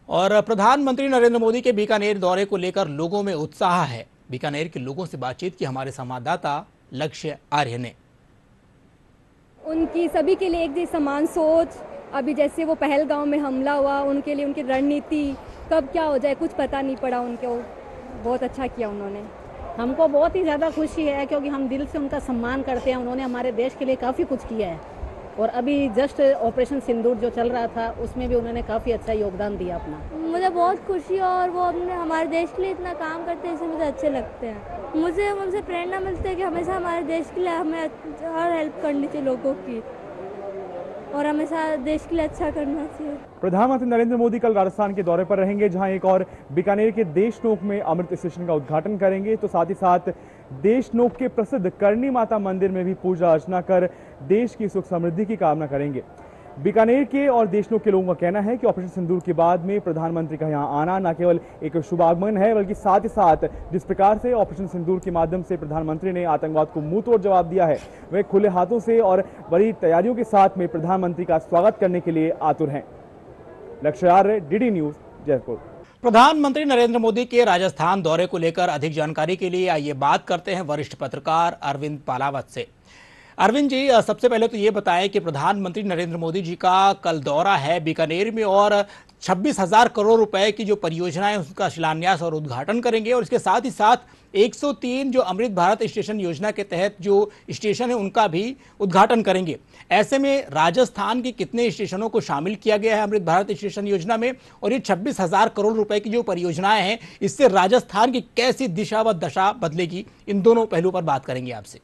और प्रधानमंत्री नरेंद्र मोदी के बीकानेर दौरे को लेकर लोगों में उत्साह है। बीकानेर के लोगों से बातचीत की हमारे संवाददाता लक्ष्य आर्य ने। उनकी सभी के लिए एक जैसी समान सोच, अभी जैसे वो पहलगांव में हमला हुआ, उनके लिए उनकी रणनीति कब क्या हो जाए कुछ पता नहीं पड़ा उनको। बहुत अच्छा किया उन्होंने। हमको बहुत ही ज़्यादा खुशी है क्योंकि हम दिल से उनका सम्मान करते हैं। उन्होंने हमारे देश के लिए काफ़ी कुछ किया है और अभी जस्ट ऑपरेशन सिंदूर जो चल रहा था उसमें भी उन्होंने काफ़ी अच्छा योगदान दिया अपना। मुझे बहुत खुशी है और वो अपने हमारे देश के लिए इतना काम करते हैं, इससे मुझे अच्छे लगते हैं। मुझे उनसे प्रेरणा मिलती है कि हमेशा हमारे देश के लिए हमें हर हेल्प करनी चाहिए लोगों की और हमेशा देश के लिए अच्छा करना चाहिए। प्रधानमंत्री नरेंद्र मोदी कल राजस्थान के दौरे पर रहेंगे, जहां एक और बीकानेर के देशनोक में अमृत स्टेशन का उद्घाटन करेंगे। तो साथ ही साथ देशनोक के प्रसिद्ध करणी माता मंदिर में भी पूजा अर्चना कर देश की सुख समृद्धि की कामना करेंगे। बीकानेर के और देशनोक के लोगों का कहना है कि ऑपरेशन सिंदूर के बाद में प्रधानमंत्री का यहां आना न केवल एक शुभागमन है, बल्कि साथ ही साथ जिस प्रकार से ऑपरेशन सिंदूर के माध्यम से प्रधानमंत्री ने आतंकवाद को मुंह तोड़ जवाब दिया है, वे खुले हाथों से और बड़ी तैयारियों के साथ में प्रधानमंत्री का स्वागत करने के लिए आतुर हैं। लक्ष्य आर्य, डीडी न्यूज, जयपुर। प्रधानमंत्री नरेंद्र मोदी के राजस्थान दौरे को लेकर अधिक जानकारी के लिए आइए बात करते हैं वरिष्ठ पत्रकार अरविंद पालावत से। अरविंद जी, सबसे पहले तो ये बताएं कि प्रधानमंत्री नरेंद्र मोदी जी का कल दौरा है बीकानेर में और 26,000 करोड़ रुपए की जो परियोजना है उसका शिलान्यास और उद्घाटन करेंगे और इसके साथ ही साथ 103 जो अमृत भारत स्टेशन योजना के तहत जो स्टेशन है उनका भी उद्घाटन करेंगे। ऐसे में राजस्थान के कितने स्टेशनों को शामिल किया गया है अमृत भारत स्टेशन योजना में, और ये 26,000 करोड़ रुपए की जो परियोजनाएं हैं इससे राजस्थान की कैसी दिशा व दशा बदलेगी, इन दोनों पहलुओं पर बात करेंगे आपसे।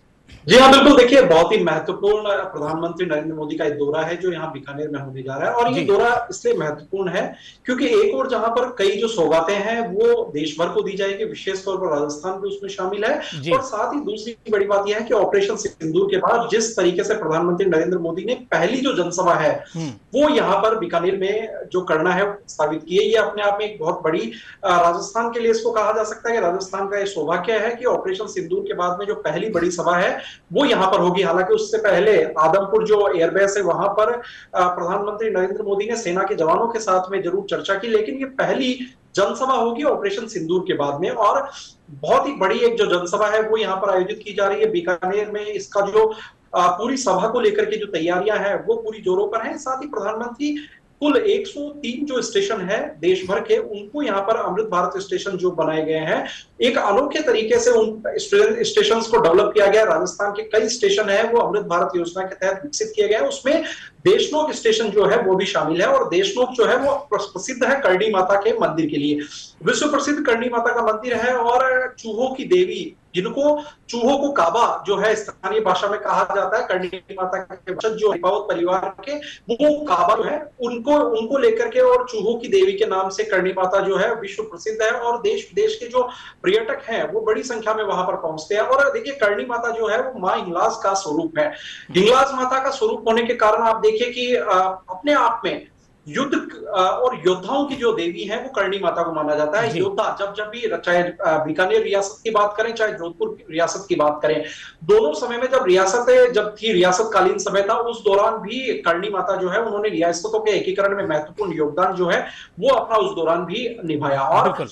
जी हाँ, बिल्कुल। देखिए, बहुत ही महत्वपूर्ण प्रधानमंत्री नरेंद्र मोदी का एक दौरा है जो यहाँ बीकानेर में होने जा रहा है। और ये दौरा इसलिए महत्वपूर्ण है क्योंकि एक और जहां पर कई जो सौगातें हैं वो देश भर को दी जाएगी, विशेष तौर पर राजस्थान भी उसमें शामिल है। और साथ ही दूसरी बड़ी बात यह है कि ऑपरेशन सिंदूर के बाद जिस तरीके से प्रधानमंत्री नरेंद्र मोदी ने पहली जो जनसभा है वो यहाँ पर बीकानेर में जो करना है स्थापित की है, ये अपने आप में एक बहुत बड़ी राजस्थान के लिए इसको कहा जा सकता है कि राजस्थान का ये सौभाग्य है कि ऑपरेशन सिंदूर के बाद में जो पहली बड़ी सभा है वो यहां पर होगी। हालांकि उससे पहले आदमपुर जो एयरबेस है वहां पर प्रधानमंत्री नरेंद्र मोदी ने सेना के जवानों के साथ में जरूर चर्चा की, लेकिन ये पहली जनसभा होगी ऑपरेशन सिंदूर के बाद में। और बहुत ही बड़ी एक जो जनसभा है वो यहां पर आयोजित की जा रही है बीकानेर में। इसका जो पूरी सभा को लेकर के जो तैयारियां हैं वो पूरी जोरों पर हैं। साथ ही प्रधानमंत्री कुल 103 जो स्टेशन है देश भर के, उनको यहाँ पर अमृत भारत स्टेशन जो बनाए गए हैं, एक अनोखे तरीके से उन स्टेशन को डेवलप किया गया। राजस्थान के कई स्टेशन है वो अमृत भारत योजना के तहत विकसित किए गए हैं। उसमें देशनोक स्टेशन जो है वो भी शामिल है। और देशनोक जो है वो प्रसिद्ध है करणी माता के मंदिर के लिए, विश्व प्रसिद्ध करणी माता का मंदिर है। और चूहों की देवी, जिनको चूहों को काबा जो है स्थानीय भाषा में कहा जाता है, करणी माता के वंशज जो राउत परिवार के, वो काबा जो है उनको लेकर के और चूहों की देवी के नाम से करणी माता जो है विश्व प्रसिद्ध है। और देश विदेश के जो पर्यटक हैं वो बड़ी संख्या में वहां पर पहुंचते हैं। और देखिए, करणी माता जो है वो मां हिंगलाज का स्वरूप है। हिंगलाज माता का स्वरूप होने के कारण आप देखिए कि अपने आप में युद्ध और योद्धाओं की जो देवी है वो करणी माता को माना जाता है। योद्धा जब भी, चाहे बीकानेर रियासत की बात करें चाहे जोधपुर रियासत की बात करें, दोनों समय में जब थी रियासत कालीन समय था, उस दौरान भी करणी माता जो है उन्होंने रियासतों के एकीकरण में महत्वपूर्ण योगदान जो है वो अपना उस दौरान भी निभाया। और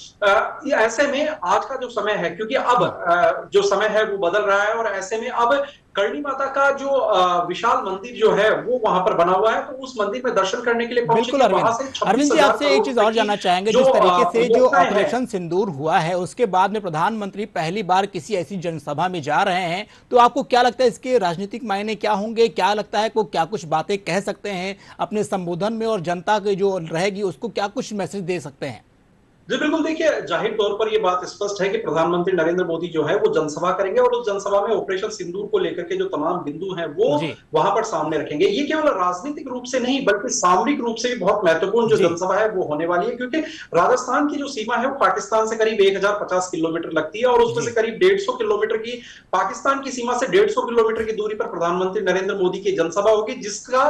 ऐसे में आज का जो समय है, क्योंकि अब जो समय है वो बदल रहा है, और ऐसे में अब करणी माता का जो विशाल मंदिर जो है वो वहां पर बना हुआ है, तो उस मंदिर में दर्शन करने के लिए बिल्कुल अरविंद जी, आपसे एक चीज और जानना चाहेंगे। जिस तरीके से जो ऑपरेशन सिंदूर हुआ है उसके बाद में प्रधानमंत्री पहली बार किसी ऐसी जनसभा में जा रहे हैं, तो आपको क्या लगता है इसके राजनीतिक मायने क्या होंगे? क्या लगता है को क्या कुछ बातें कह सकते हैं अपने संबोधन में, और जनता के जो रहेगी उसको क्या कुछ मैसेज दे सकते हैं? जी बिल्कुल। देखिए, जाहिर तौर पर यह बात स्पष्ट है कि प्रधानमंत्री नरेंद्र मोदी जो है वो जनसभा करेंगे और उस जनसभा में ऑपरेशन सिंदूर को लेकर के जो तमाम बिंदु हैं वो वहां पर सामने रखेंगे। ये केवल राजनीतिक रूप से नहीं बल्कि सामरिक रूप से भी बहुत महत्वपूर्ण जो जनसभा है वो होने वाली है, क्योंकि राजस्थान की जो सीमा है वो पाकिस्तान से करीब 1050 किलोमीटर लगती है और उसमें से करीब 150 किलोमीटर की पाकिस्तान की सीमा से 150 किलोमीटर की दूरी पर प्रधानमंत्री नरेंद्र मोदी की जनसभा होगी, जिसका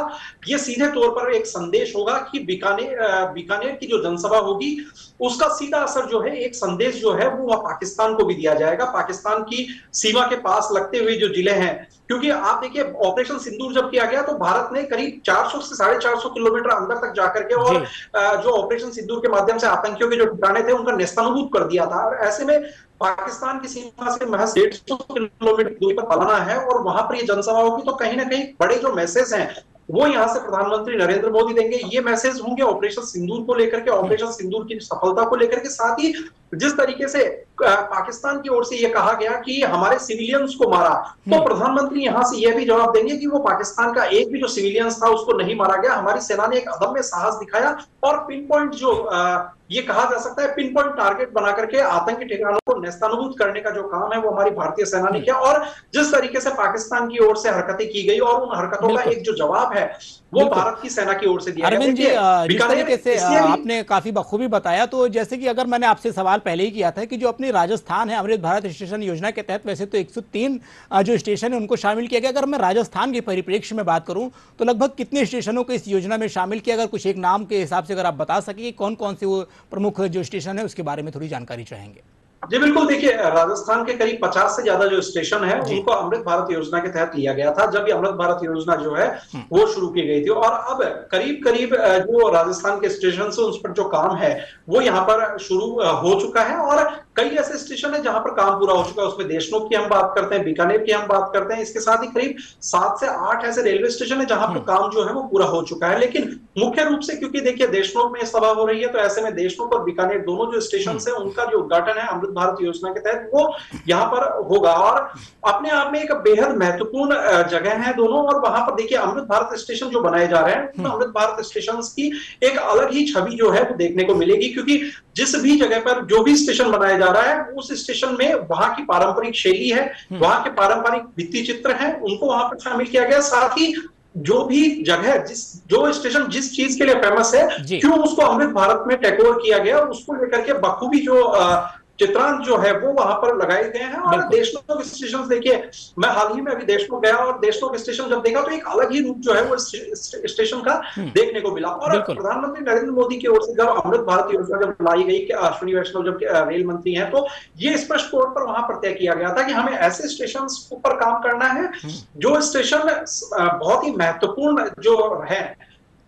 ये सीधे तौर पर एक संदेश होगा कि बीकानेर की जो जनसभा होगी उसका सीधा असर जो है, एक संदेश जो है वो पाकिस्तान को भी दिया जाएगा, पाकिस्तान की सीमा के पास लगते हुए जो जिले हैं। क्योंकि आप देखिए ऑपरेशन सिंदूर जब किया गया तो भारत ने करीब 400 से 450 किलोमीटर अंदर तक जाकर के और जो ऑपरेशन सिंदूर के माध्यम से आतंकियों के जो ठिकाने थे उनका नेस्तनाबूद कर दिया था। और ऐसे में पाकिस्तान की सीमा से महज 150 किलोमीटर दूरी पर पलाना है और वहां पर ये जनसभा होगी, तो कहीं ना कहीं बड़े जो मैसेज हैं वो यहां से प्रधानमंत्री नरेंद्र मोदी देंगे। ये मैसेज होंगे ऑपरेशन सिंदूर को लेकर के, ऑपरेशन सिंदूर की सफलता को लेकर के, साथ ही जिस तरीके से पाकिस्तान की ओर से यह कहा गया कि हमारे सिविलियंस को मारा, तो प्रधानमंत्री यहां से यह भी जवाब देंगे कि वो पाकिस्तान का एक भी जो सिविलियंस था उसको नहीं मारा गया, हमारी सेना ने एक अदम्य साहस दिखाया और पिन पॉइंट जो ये कहा जा सकता है पिन पॉइंट टारगेट बना करके आतंकी ठिकानों को नेस्तनाबूद करने का जो काम है वो हमारी भारतीय सेना ने किया। और जिस तरीके से पाकिस्तान की ओर से हरकतें की गई और उन हरकतों का एक जो जवाब है वो भारत की सेना की ओर से दिया गया। अरविंद जी, जिस तरीके से आपने काफी बखूबी बताया, तो जैसे कि अगर मैंने आपसे सवाल पहले ही किया था कि जो अपनी राजस्थान है अमृत भारत स्टेशन योजना के तहत वैसे तो 103 जो स्टेशन है उनको शामिल किया गया, अगर मैं राजस्थान के परिप्रेक्ष्य में बात करूं तो लगभग कितने स्टेशनों को इस योजना में शामिल किया, अगर कुछ एक नाम के हिसाब से अगर आप बता सके कौन कौन से वो प्रमुख जो स्टेशन है उसके बारे में थोड़ी जानकारी चाहेंगे। जी बिल्कुल, देखिए राजस्थान के करीब 50 से ज्यादा जो स्टेशन है उनको अमृत भारत योजना के तहत लिया गया था जब ये अमृत भारत योजना जो है वो शुरू की गई थी। और अब करीब करीब जो राजस्थान के स्टेशन है उस पर जो काम है वो यहाँ पर शुरू हो चुका है और कई ऐसे स्टेशन है जहां पर काम पूरा हो चुका है। उसमें देशनोक की हम बात करते हैं, बीकानेर की हम बात करते हैं, इसके साथ ही करीब 7 से 8 ऐसे रेलवे स्टेशन है जहां पर काम जो है वो पूरा हो चुका है। लेकिन मुख्य रूप से क्योंकि देखिए देशनोक में सभा हो रही है तो ऐसे में देशनोक और बीकानेर दोनों जो स्टेशन है उनका जो उद्घाटन है अमृत भारत योजना के तहत वो यहाँ पर होगा और अपने आप में एक बेहद महत्वपूर्ण जगह है दोनों। और वहां पर देखिए अमृत भारत स्टेशन जो बनाए जा रहे हैं अमृत भारत स्टेशन की एक अलग ही छवि जो है वो देखने को मिलेगी, क्योंकि जिस भी जगह पर जो भी स्टेशन बनाया जा रहा है उस स्टेशन में वहां की पारंपरिक शैली है, वहां के पारंपरिक भित्ति चित्र हैं, उनको वहां पर शामिल किया गया। साथ ही जो भी जगह जो स्टेशन जिस चीज के लिए फेमस है क्यों उसको अमृत भारत में टेक ओवर किया गया उसको लेकर के बखूबी जो चित्रांत जो है वो वहां पर लगाए गए हैं। और देशनोक स्टेशन देखिए, मैं हाल ही में अभी देशनोक गया और देशनोक स्टेशन जब देखा तो एक अलग ही रूप जो है वो स्टेशन का देखने को मिला। और प्रधानमंत्री नरेंद्र मोदी की ओर से जब अमृत भारत योजना जब लाई गई, अश्विनी वैष्णव जब रेल मंत्री हैं, तो ये स्पष्ट तौर पर वहां पर तय किया गया था कि हमें ऐसे स्टेशन पर काम करना है जो स्टेशन बहुत ही महत्वपूर्ण जो है,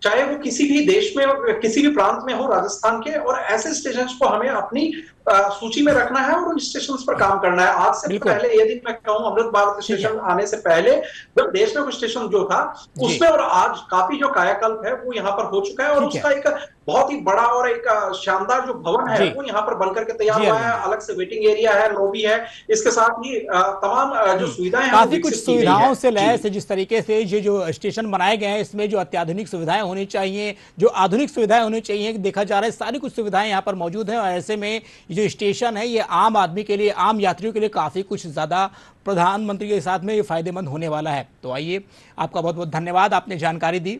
चाहे वो किसी भी देश में किसी भी प्रांत में हो राजस्थान के, और ऐसे स्टेशन को हमें अपनी सूची में रखना है और उन स्टेशन पर काम करना है। आज से पहले यदि मैं कहूं अमृत भारत स्टेशन आने से पहले जब देश में कुछ स्टेशन जो था उसमें और आज काफी जो कायाकल्प है वो यहाँ पर हो चुका है और उसका एक बहुत ही बड़ा और एक शानदार जो भवन है वो यहाँ पर बनकर के तैयार हुआ है। अलग से वेटिंग एरिया है, लॉबी है, इसके साथ ही तमाम जो सुविधाएं हैं काफी कुछ सुविधाओं से लैस है। जिस तरीके से ये जो स्टेशन बनाए गए हैं इसमें जो अत्याधुनिक सुविधाएं होनी चाहिए, जो आधुनिक सुविधाएं होनी चाहिए, देखा जा रहा है सारी कुछ सुविधाएं यहाँ पर मौजूद हैं। और ऐसे में जो स्टेशन है ये आम आदमी के लिए, आम यात्रियों के लिए काफी कुछ ज्यादा प्रधानमंत्री के साथ में ये फायदेमंद होने वाला है। तो आइए, आपका बहुत बहुत धन्यवाद, आपने जानकारी दी।